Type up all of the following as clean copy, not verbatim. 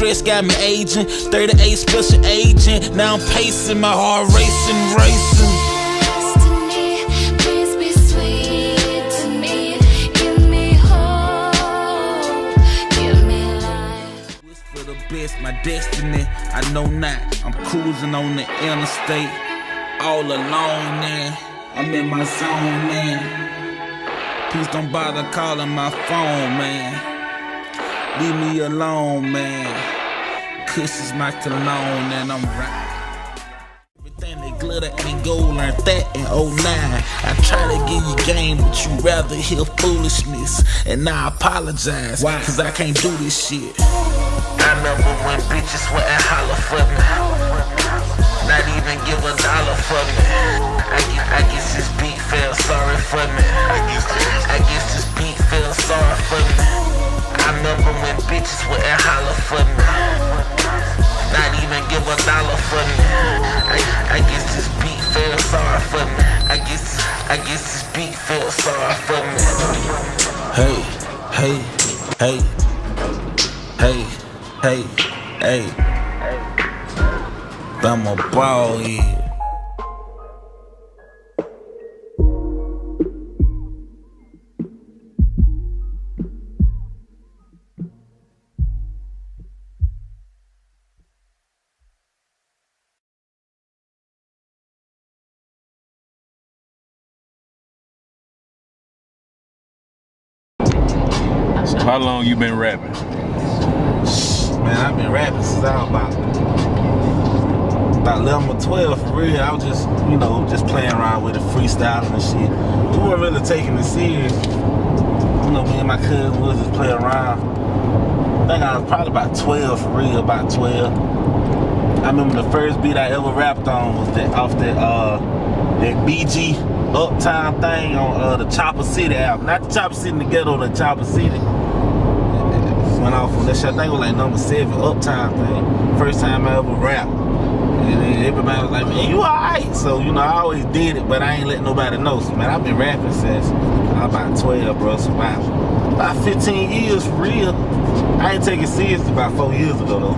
stress got me aging. 38 special agent, now I'm pacing, my heart racing. Destiny, please be sweet to me. Give me hope, give me life. Wish for the best, my destiny, I know not. I'm cruising on the interstate, all alone, man. I'm in my zone, man. Please don't bother calling my phone, man. Leave me alone, man. Cushions my cologne and I'm right. Everything that glitter ain't gold, learned that in 09. I try to give you game, but you rather hear foolishness. And I apologize, why? Cause I can't do this shit. I remember when bitches went and holler for me. Not even give $1 for me. I guess this beat felt sorry for me. I guess this beat felt sorry for me. I remember when bitches would holler for me. Not even give $1 for me. I guess this beat felt sorry for me. I guess this beat felt sorry for me. Hey. Bama Baldhead. So how long you been rapping? Man, I've been rapping since I was about 11 or 12 for real. I was just, just playing around with it, freestyling and shit. We weren't really taking it serious. Me and my cousin was just playing around. I think I was probably about 12 for real, about 12. I remember the first beat I ever rapped on was off that BG Uptown thing on the Chopper City album. Not the Chopper City in the Ghetto, the Chopper City. Went off on that shit. I think it was like number 7 Uptown thing. First time I ever rapped. And then everybody was like, man, you alright? So, I always did it, but I ain't letting nobody know. So, man, I've been rapping since I was about 12, bro. So, about 15 years for real. I ain't take it serious about 4 years ago, though.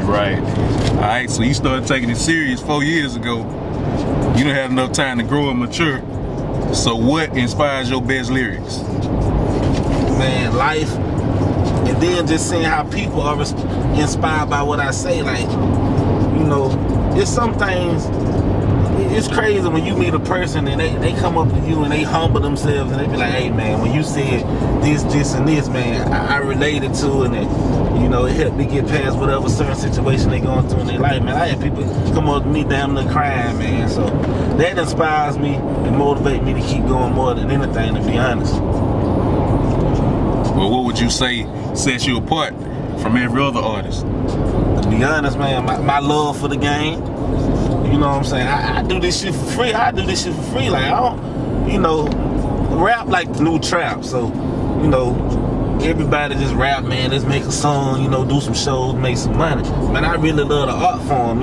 Right. Alright, so you started taking it serious 4 years ago. You don't have enough time to grow and mature. So what inspires your best lyrics? Man, life. And then just seeing how people are inspired by what I say. Like, it's some things, it's crazy when you meet a person and they come up to you and they humble themselves and they be like, hey man, when you said this and this, man, I related to it, and it helped me get past whatever certain situation they going through in their life, man. I had people come up to me damn near crying, man. So that inspires me and motivates me to keep going more than anything, to be honest. Well, what would you say sets you apart from every other artist? To be honest, man, my love for the game. You know what I'm saying? I do this shit for free. Like, I don't, rap like the new trap. So, everybody just rap, man. Let's make a song, do some shows, make some money. Man, I really love the art form,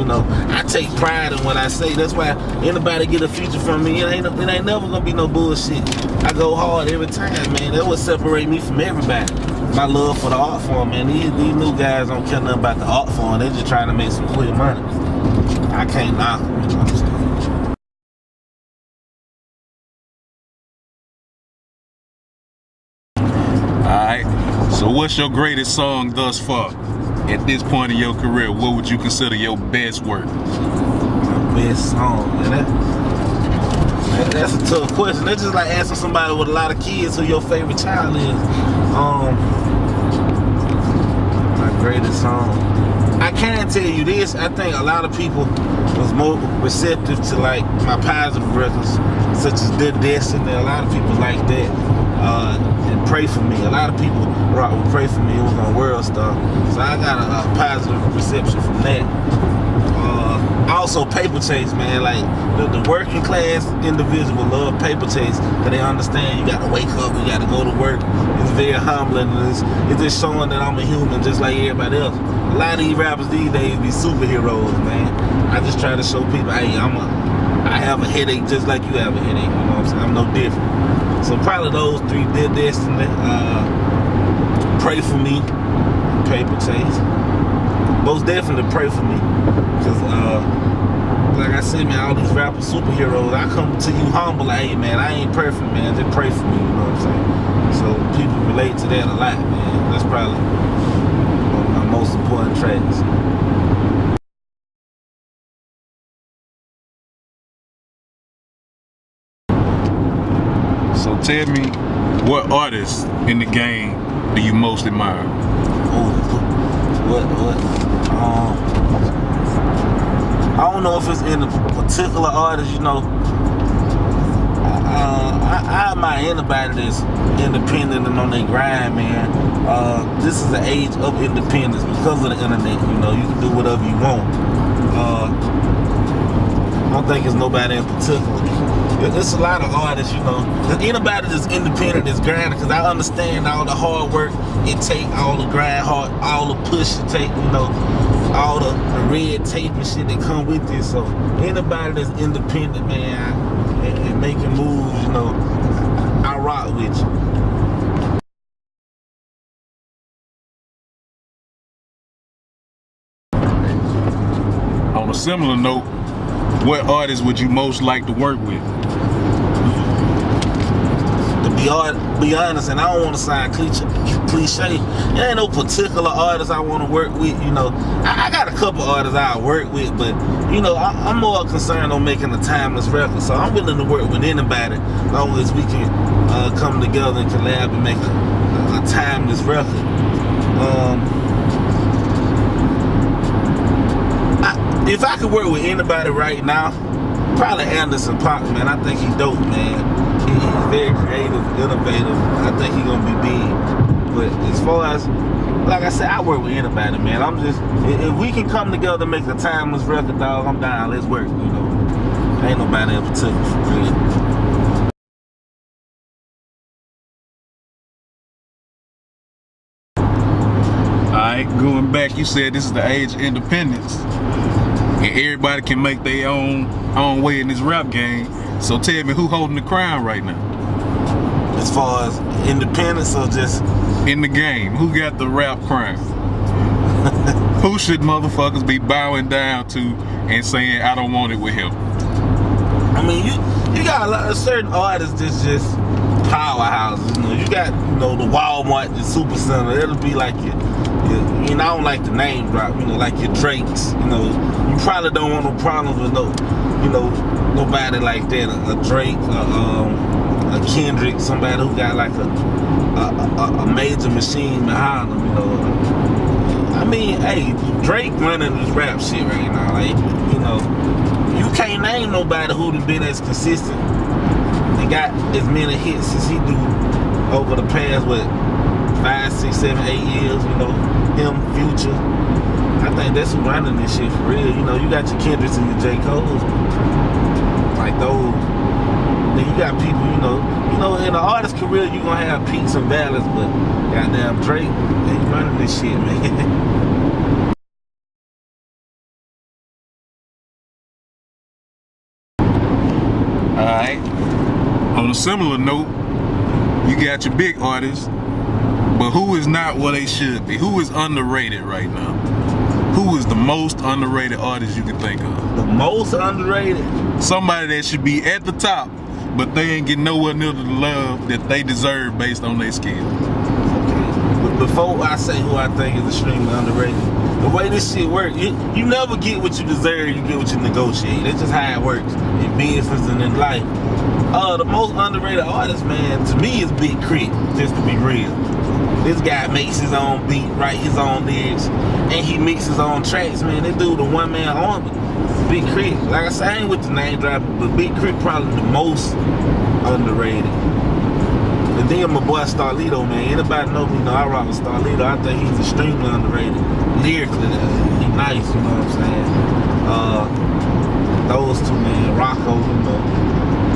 I take pride in what I say. That's why anybody get a feature from me, it ain't never gonna be no bullshit. I go hard every time, man. That's what separates me from everybody. My love for the art form, man. These new guys don't care nothing about the art form. They're just trying to make some quick money. I can't knock them, you know what I'm saying? Alright, so what's your greatest song thus far? At this point in your career, what would you consider your best work? My best song, man. That's a tough question. That's just like asking somebody with a lot of kids who your favorite child is. My greatest song. I can tell you this, I think a lot of people was more receptive to like my positive records, such as Dear Destiny. A lot of people like that, and Pray For Me. A lot of people would Pray For Me. It was on World Star, so I got a positive reception from that. Also Paper Chase, man. Like the working class individual love Paper Chase, because they understand you gotta wake up, you gotta go to work. It's very humbling, and it's just showing that I'm a human just like everybody else. A lot of these rappers these days be superheroes, man. I just try to show people, hey, I have a headache just like you have a headache, you know what I'm saying? I'm no different. So probably those three, Dear Destiny, Pray For Me, Paper Chase. Most definitely Pray For Me. Because, like I said, man, all these rapper superheroes, I come to you humble, like, hey, man, I ain't perfect, man. Just pray for me, you know what I'm saying? So people relate to that a lot, man. That's probably one of my most important tracks. So tell me, what artists in the game do you most admire? What? I don't know if it's in a particular artist, you know. I admire anybody that's independent and on their grind, man. This is the age of independence because of the internet. You know, you can do whatever you want. I don't think it's nobody in particular. There's a lot of artists, you know. Anybody that's independent is grinding, because I understand all the hard work it take, all the grind hard, all the push it take, you know, all the red tape and shit that come with it. So anybody that's independent, man, and making moves, you know, I rock with you. On a similar note, what artists would you most like to work with? To be honest, and I don't want to sound cliche, there ain't no particular artist I want to work with, you know. I got a couple artists I work with, but, you know, I'm more concerned on making a timeless record, so I'm willing to work with anybody as long as we can come together and collab and make a timeless record. If I could work with anybody right now, probably Anderson .Paak, man. I think he's dope, man. He's very creative, innovative. I think he's gonna be big. But as far as, like I said, I work with anybody, man. I'm just, if we can come together and make a timeless record, dog, I'm down. Let's work, you know. Ain't nobody in particular for real. Alright, going back, you said this is the age of independence. And everybody can make their own way in this rap game. So tell me, who holding the crown right now? As far as independence or just in the game, who got the rap crown? Who should motherfuckers be bowing down to and saying, I don't want it with him? I mean, you got a lot of certain artists that's just powerhouses. You know, you got, you know, the Walmart, the Supercenter. It'll be like your you know, I don't like the name drop, you know, like your Drakes, you know. You probably don't want no problems with no, you know, nobody like that. A Drake, a Kendrick, somebody who got like a major machine behind them, you know. I mean, hey, Drake running this rap shit right now. Like, you know, you can't name nobody who done been as consistent and got as many hits as he do over the past, what, 5, 6, 7, 8 years, you know, him, Future. I think that's who running this shit for real. You know, you got your Kendricks and your J. Cole's, like those. Then you got people, you know, in an artist's career, you gonna have peaks and valleys, but goddamn Drake, he's running this shit, man. Alright. On a similar note, you got your big artists, but who is not what they should be? Who is underrated right now? Who is the most underrated artist you can think of? The most underrated? Somebody that should be at the top, but they ain't getting nowhere near the love that they deserve based on their skills. Okay. But before I say who I think is extremely underrated, the way this shit works, you never get what you deserve, you get what you negotiate. That's just how it works in business and in life. The most underrated artist, man, to me is Big Crit, just to be real. This guy makes his own beat, write his own lyrics, and he mixes his own tracks, man. This dude, the one-man army. Big Crit, like I said, I ain't with the name dropping, but Big Crit probably the most underrated. And then my boy Starlito, man. Anybody know me, know I rock with Starlito. I think he's extremely underrated. Lyrically, he nice, you know what I'm saying? Those two, man, Rocco, you know.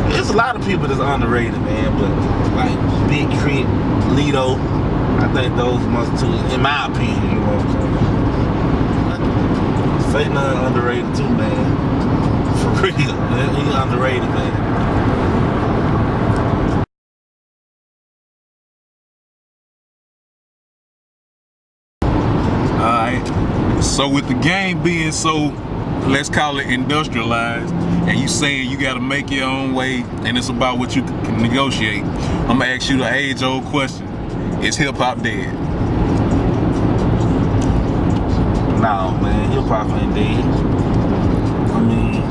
There's a lot of people that's underrated, man, but like Big Crit, Lito, I think those must two, in my opinion, you know what I'm saying? Fake None underrated too, man. For real, man. He's underrated, man. So with the game being so, let's call it industrialized, and you saying you gotta make your own way, and it's about what you can negotiate, I'm gonna ask you the age-old question. Is hip-hop dead? No, man, hip-hop ain't dead. I mean,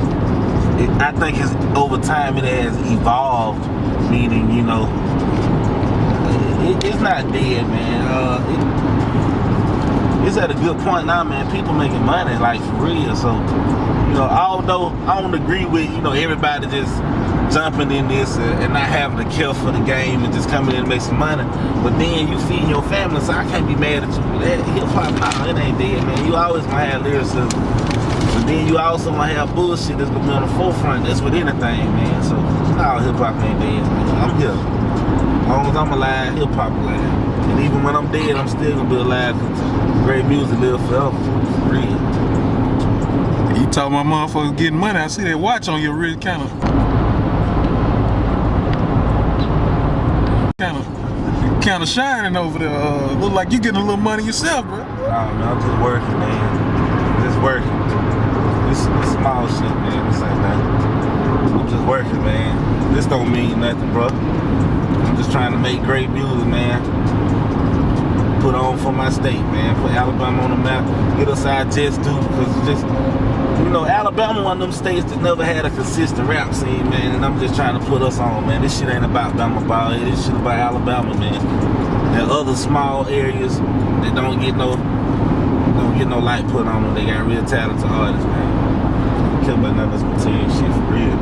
I think it's over time it has evolved, meaning, you know, it's not dead, man. It's at a good point now, man. People making money, like, for real. So, you know, although I don't agree with, you know, everybody just jumping in this and not having to care for the game and just coming in and make some money, but then you feed your family, so I can't be mad at you for that. Hip-hop, nah, it ain't dead, man. You always gonna have lyricism, but then you also gonna have bullshit that's gonna be on the forefront. That's with anything, man. So, nah, hip-hop ain't dead, man. I'm here. As long as I'm alive, hip-hop alive. And even when I'm dead, I'm still gonna be alive, because great music live forever, for real. You talking about motherfuckers getting money, I see that watch on your wrist kind of shining over there. Look like you getting a little money yourself, bro. Nah, man, I'm just working, man. Just working. This small shit, man. This ain't nothing. I'm just working, man. This don't mean nothing, bro. I'm just trying to make great music, man. Put on for my state, man. Put Alabama on the map. Get us our jets too, because it's just, you know, Alabama one of them states that never had a consistent rap scene, man. And I'm just trying to put us on, man. This shit ain't about Bama Baldhead. This shit about Alabama, man. And other small areas that don't get no light put on them. They got real talented artists, man. I don't care about none of this material shit for real.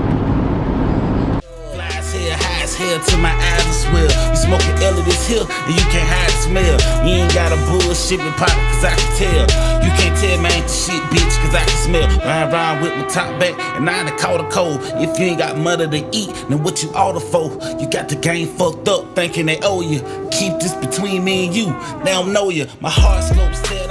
High as hell till my eyes are swell. You smoking L of this hill and you can't hide the smell. You ain't got a bullshit with pop, cause I can tell. You can't tell me I ain't the shit, bitch, cause I can smell. Ride around with my top back and I done caught a cold. If you ain't got mother to eat, then what you order for? You got the game fucked up thinking they owe you. Keep this between me and you, they don't know you. My horoscope says